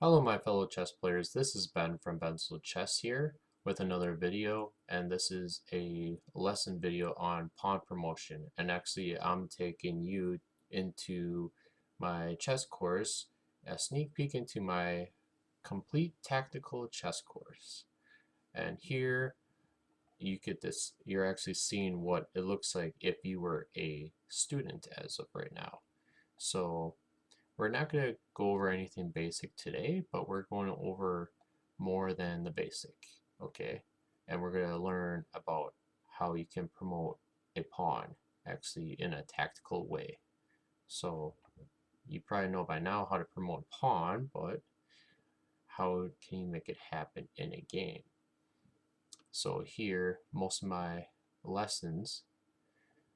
Hello my fellow chess players, this is Ben from Benzel Chess here with another video, and this is a lesson video on pawn promotion. And actually I'm taking you into my chess course, a sneak peek into my complete tactical chess course. And here you get this, you're actually seeing what it looks like if you were a student as of right now. So we're not going to go over anything basic today, but we're going over more than the basic, okay? And we're going to learn about how you can promote a pawn actually in a tactical way. So you probably know by now how to promote a pawn, but how can you make it happen in a game? So here, most of my lessons,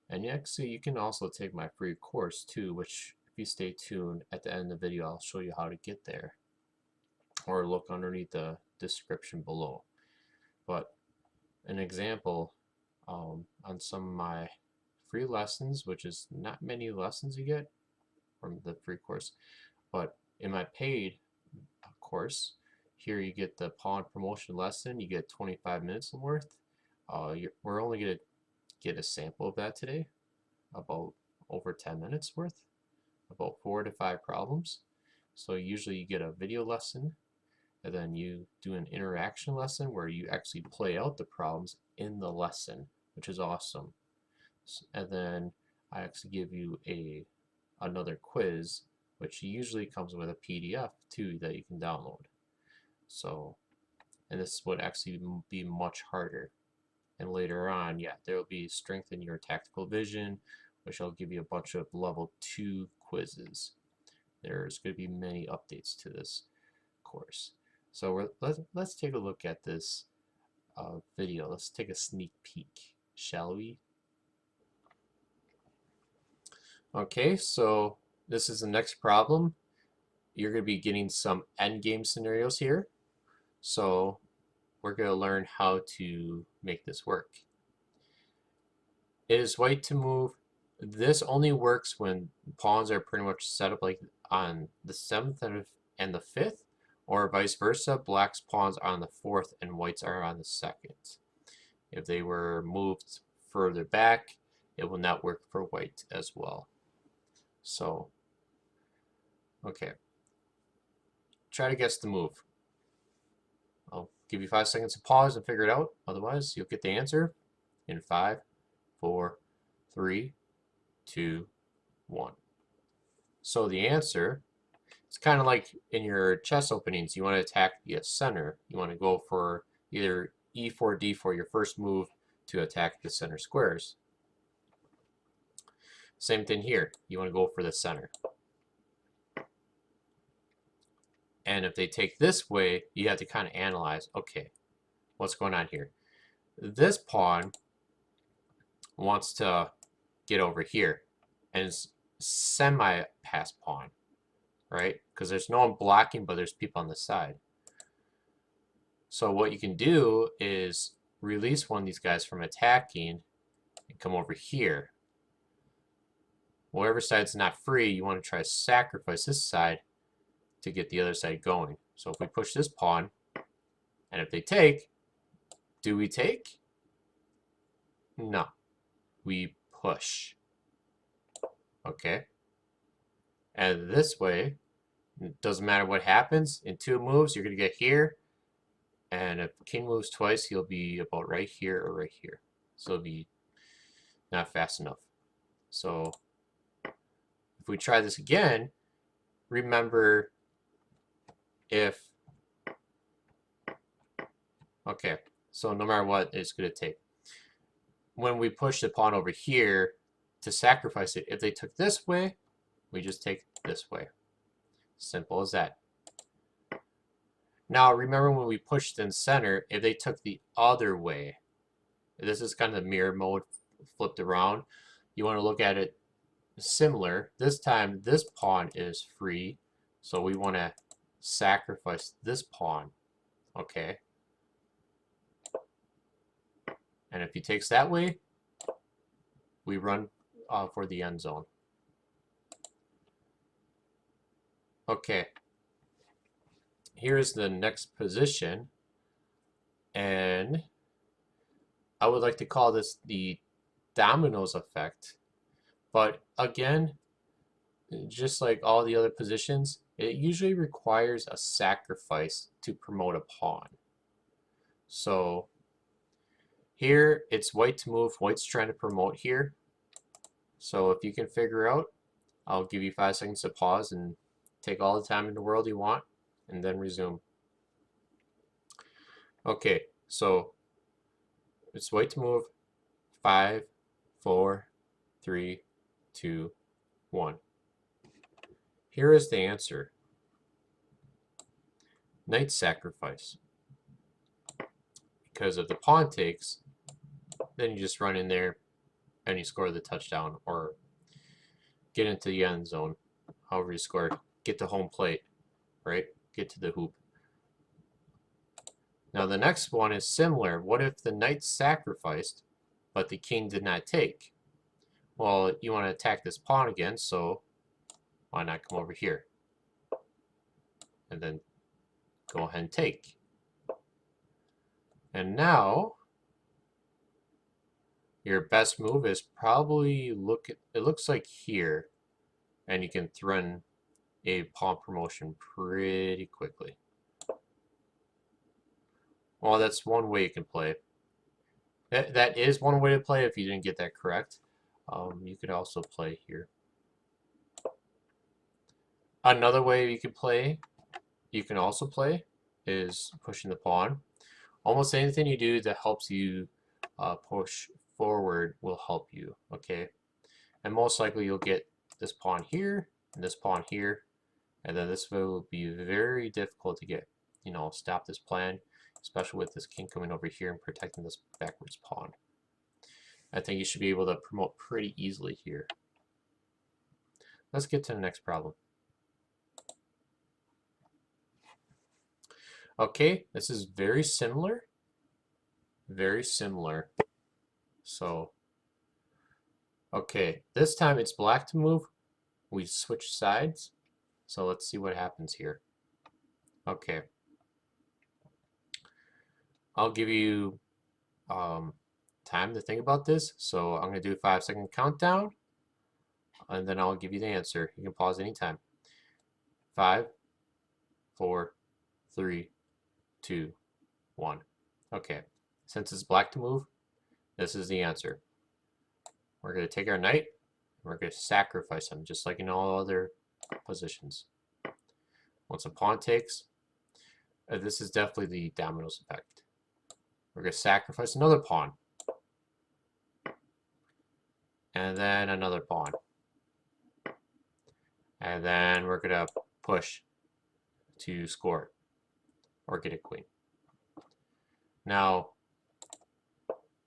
and actually you can also take my free course too, which if you stay tuned at the end of the video, I'll show you how to get there, or look underneath the description below. But an example on some of my free lessons, which is not many lessons you get from the free course, but in my paid course, here you get the pawn promotion lesson. You get 25 minutes worth. We're only going to get a sample of that today, about over 10 minutes worth, about 4 to 5 problems. So usually you get a video lesson, and then you do an interaction lesson where you actually play out the problems in the lesson, which is awesome. And then I actually give you another quiz, which usually comes with a PDF too that you can download. So, and this would actually be much harder. And later on, yeah, there will be strengthen your tactical vision, which I'll give you a bunch of level 2 quizzes. There's going to be many updates to this course. So let's take a look at this video. Let's take a sneak peek, shall we? Okay, so this is the next problem. You're going to be getting some endgame scenarios here. So we're going to learn how to make this work. It is white to move. This only works when pawns are pretty much set up like on the 7th and the 5th, or vice versa. Black's pawns are on the 4th and white's are on the 2nd. If they were moved further back, it will not work for white as well. So, okay. Try to guess the move. I'll give you 5 seconds to pause and figure it out. Otherwise, you'll get the answer in 5, 4, 3, 2, 1. So the answer, it's kind of like in your chess openings. You want to attack the center. You want to go for either e4, d4, your first move to attack the center squares. Same thing here. You want to go for the center. And if they take this way, you have to kind of analyze, okay, what's going on here? This pawn wants to get over here and it's semi-pass pawn, right? Because there's no one blocking, but there's people on the side. So what you can do is release one of these guys from attacking and come over here. Whatever side's not free, you want to try to sacrifice this side to get the other side going. So if we push this pawn, and if they take, do we take? No. We push. Okay? And this way, it doesn't matter what happens. In 2 moves, you're going to get here. And if king moves twice, he'll be about right here or right here. So it'll be not fast enough. So if we try this again, remember if... Okay, so no matter what, it's going to take. When we push the pawn over here to sacrifice it, if they took this way, we just take this way. Simple as that. Now remember when we pushed in center, if they took the other way, this is kind of the mirror mode flipped around. You want to look at it similar. This time this pawn is free, so we want to sacrifice this pawn. Okay. And if he takes that way, we run for the end zone. Okay. here's the next position, and I would like to call this the dominoes effect. But again, just like all the other positions, it usually requires a sacrifice to promote a pawn. So here it's white to move. White's trying to promote here. So if you can figure out, I'll give you 5 seconds to pause and take all the time in the world you want and then resume. Okay, so it's white to move. 5, 4, 3, 2, 1. Here is the answer. Knight sacrifice. Because if the pawn takes, then you just run in there and you score the touchdown or get into the end zone. However you score, get to home plate, right? Get to the hoop. Now the next one is similar. What if the knight sacrificed, but the king did not take? Well, you want to attack this pawn again, so why not come over here? And then go ahead and take. And now your best move is probably it looks like here, and you can threaten a pawn promotion pretty quickly. Well, that's one way you can play. That is one way to play if you didn't get that correct. You could also play here. Another way you can also play, is pushing the pawn. Almost anything you do that helps you push forward will help you, okay? And most likely you'll get this pawn here, and this pawn here, and then this will be very difficult to get, stop this plan, especially with this king coming over here and protecting this backwards pawn. I think you should be able to promote pretty easily here. Let's get to the next problem. Okay, this is very similar. Very similar. So, okay, this time it's black to move. We switch sides. So let's see what happens here. Okay. I'll give you time to think about this. So I'm going to do a 5-second countdown, and then I'll give you the answer. You can pause anytime. 5, 4, 3, 2, 1. Okay. Since it's black to move, this is the answer. We're going to take our knight, and we're going to sacrifice him, just like in all other positions. Once a pawn takes, this is definitely the dominoes effect. We're going to sacrifice another pawn. And then another pawn. And then we're going to push to score or get a queen. Now,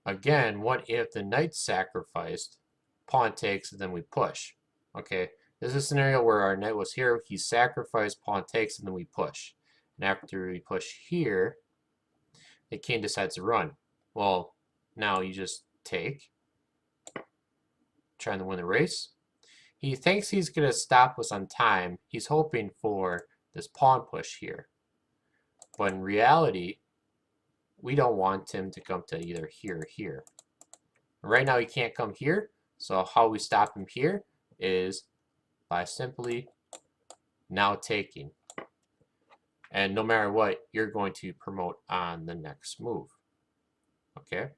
again, what if the knight sacrificed, pawn takes, and then we push? Okay, this is a scenario where our knight was here, he sacrificed, pawn takes, and then we push. And after we push here, the king decides to run. Well, now you just take, trying to win the race. He thinks he's going to stop us on time. He's hoping for this pawn push here. But in reality, we don't want him to come to either here or here. Right now he can't come here, so how we stop him here is by simply now taking. And no matter what, you're going to promote on the next move. Okay,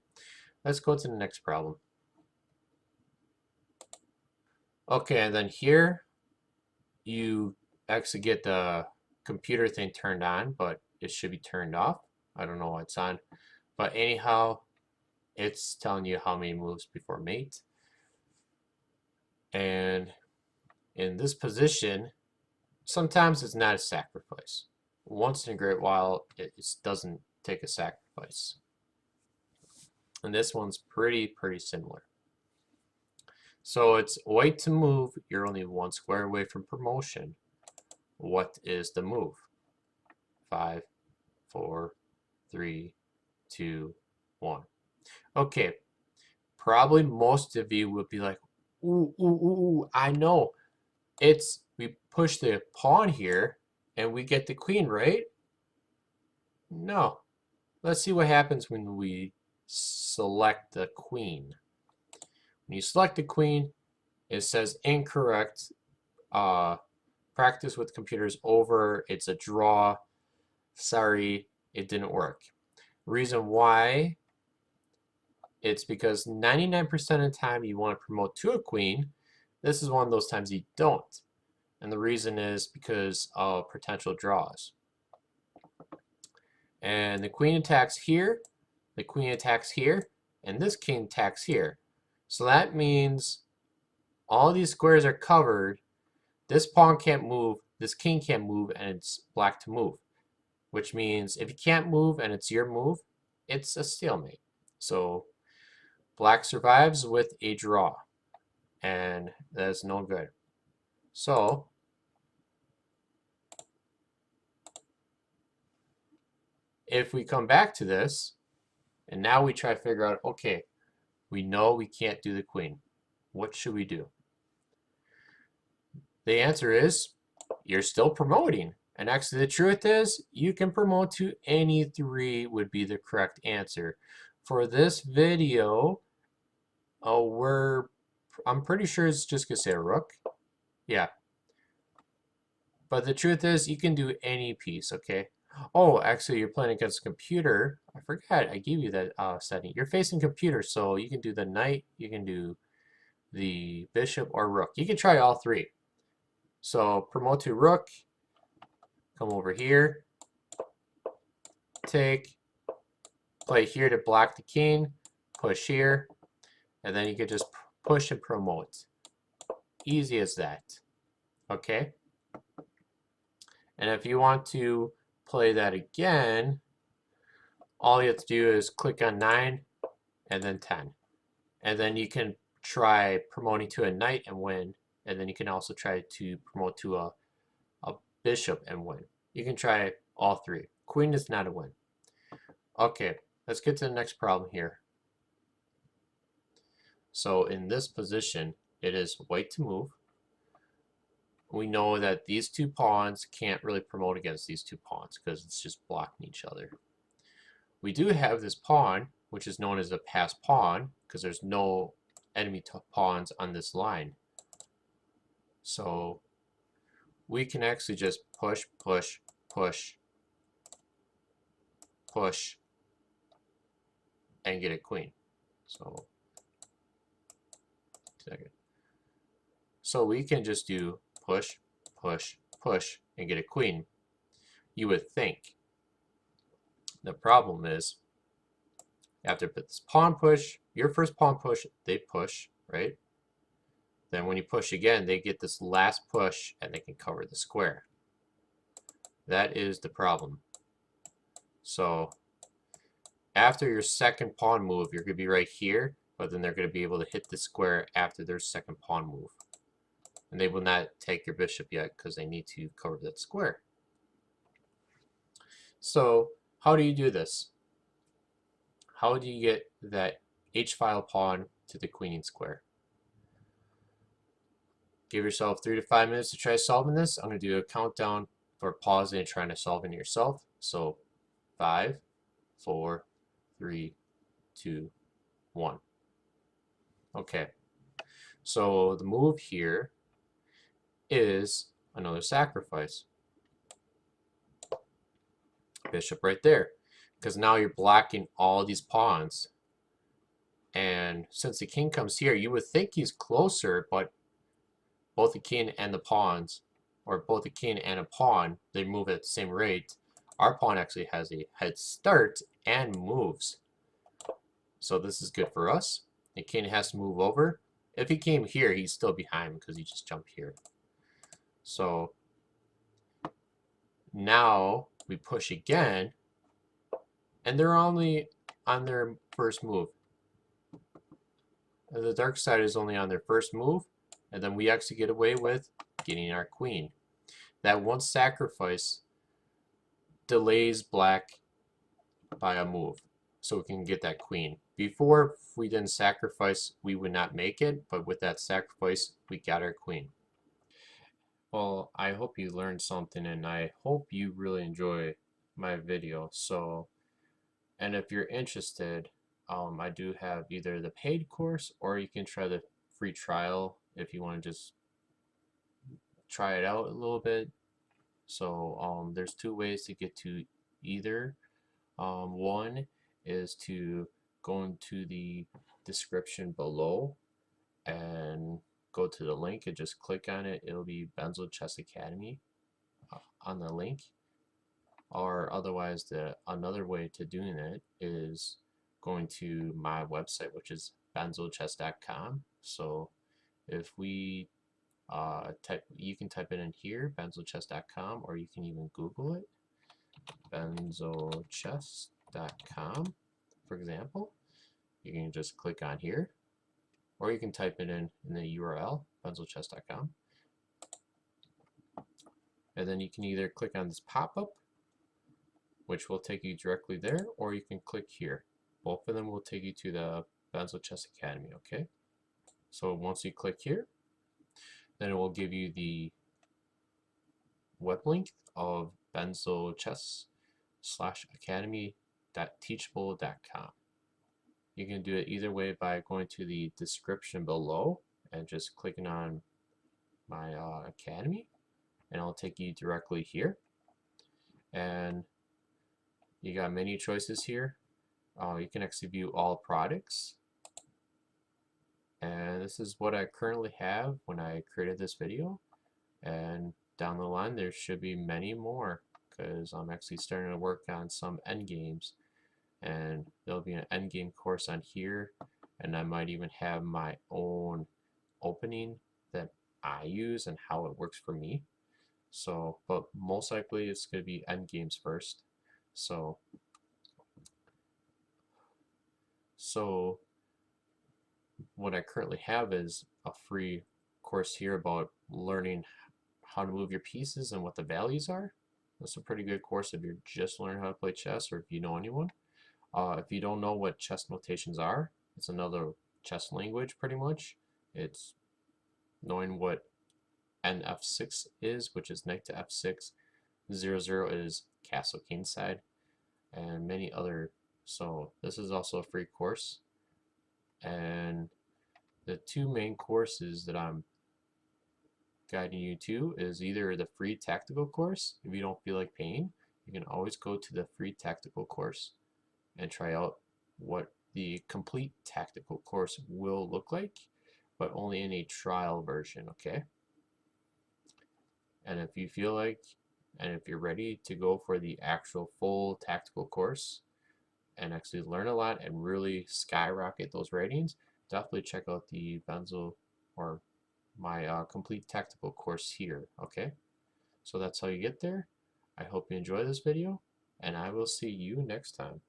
let's go to the next problem. Okay, and then here you actually get the computer thing turned on, but it should be turned off. I don't know why it's on. But anyhow, it's telling you how many moves before mate. And in this position, sometimes it's not a sacrifice. Once in a great while, it doesn't take a sacrifice. And this one's pretty similar. So it's white to move. You're only 1 square away from promotion. What is the move? 5, 4, 3, 2, 1. Okay. Probably most of you would be like, ooh, I know. We push the pawn here and we get the queen, right? No. Let's see what happens when we select the queen. When you select the queen, it says incorrect. Uh, practice with computers over. It's a draw. Sorry, it didn't work. Reason why, it's because 99% of the time you want to promote to a queen. This is one of those times you don't. And the reason is because of potential draws. And the queen attacks here, the queen attacks here, and this king attacks here. So that means all these squares are covered. This pawn can't move, this king can't move, and it's black to move. Which means if you can't move and it's your move, it's a stalemate. So black survives with a draw, and that is no good. So if we come back to this, and now we try to figure out, okay, we know we can't do the queen. What should we do? The answer is you're still promoting. And actually the truth is you can promote to any three would be the correct answer. For this video, I'm pretty sure it's just gonna say rook. Yeah. But the truth is you can do any piece, okay? Oh, actually you're playing against a computer. I forgot I gave you that setting. You're facing computer, so you can do the knight, you can do the bishop or rook. You can try all three. So promote to rook, come over here, take, play here to block the king, push here, and then you can just push and promote. Easy as that. Okay? And if you want to play that again, all you have to do is click on 9 and then 10. And then you can try promoting to a knight and win. And then you can also try to promote to a bishop and win. You can try all three. Queen is not a win. Okay, let's get to the next problem here. So in this position, it is white to move. We know that these two pawns can't really promote against these two pawns because it's just blocking each other. We do have this pawn, which is known as a passed pawn, because there's no enemy pawns on this line. So we can actually just push, push, push, push, and get a queen. So we can just do push, push, push, and get a queen. You would think. The problem is, after this pawn push, your first pawn push, they push, right? Then when you push again, they get this last push and they can cover the square. That is the problem. So after your second pawn move, you're going to be right here, but then they're going to be able to hit the square after their second pawn move. And they will not take your bishop yet because they need to cover that square. So how do you do this? How do you get that h-file pawn to the queening square? Give yourself 3 to 5 minutes to try solving this. I'm going to do a countdown for pausing and trying to solve it yourself. So 5, 4, 3, 2, 1. Okay. So the move here is another sacrifice. Bishop right there. Because now you're blocking all these pawns. And since the king comes here, you would think he's closer, but both the king and the pawns, or both the king and a pawn, they move at the same rate. Our pawn actually has a head start and moves. So this is good for us. The king has to move over. If he came here, he's still behind because he just jumped here. So now we push again, and they're only on their first move. The dark side is only on their first move, and then we actually get away with getting our queen. That one sacrifice delays black by a move, so we can get that queen. Before, if we didn't sacrifice, we would not make it, but with that sacrifice, we got our queen. Well, I hope you learned something, and I hope you really enjoy my video. So, and if you're interested, I do have either the paid course or you can try the free trial if you want to just try it out a little bit. So there's two ways to get to either. One is to go into the description below and go to the link and just click on it. It'll be Benzo Chess Academy on the link. Or otherwise, the another way to doing it is going to my website, which is benzochess.com. So if we you can type it in here, benzochess.com, or you can even Google it, benzochess.com, for example. You can just click on here, or you can type it in the URL, benzochess.com. And then you can either click on this pop-up, which will take you directly there, or you can click here. Both of them will take you to the Benzo Chess Academy, okay? So once you click here, then it will give you the web link of benzochess/academy.teachable.com. You can do it either way by going to the description below and just clicking on my academy, and it'll take you directly here. And you got many choices here. You can actually view all products. And this is what I currently have when I created this video. And down the line, there should be many more because I'm actually starting to work on some end games. And there'll be an end game course on here. And I might even have my own opening that I use and how it works for me. So, but most likely it's going to be end games first. So what I currently have is a free course here about learning how to move your pieces and what the values are. That's a pretty good course if you're just learning how to play chess or if you know anyone. If you don't know what chess notations are, it's another chess language pretty much. It's knowing what NF6 is, which is knight to F6. 0-0 is castle kingside, and many other. So this is also a free course. And the two main courses that I'm guiding you to is either the free tactical course. If you don't feel like paying, you can always go to the free tactical course and try out what the complete tactical course will look like, but only in a trial version, okay? And if you feel like, and if you're ready to go for the actual full tactical course and actually learn a lot and really skyrocket those ratings, definitely check out the Benzo or my complete tactical course here, okay? So that's how you get there. I hope you enjoy this video, and I will see you next time.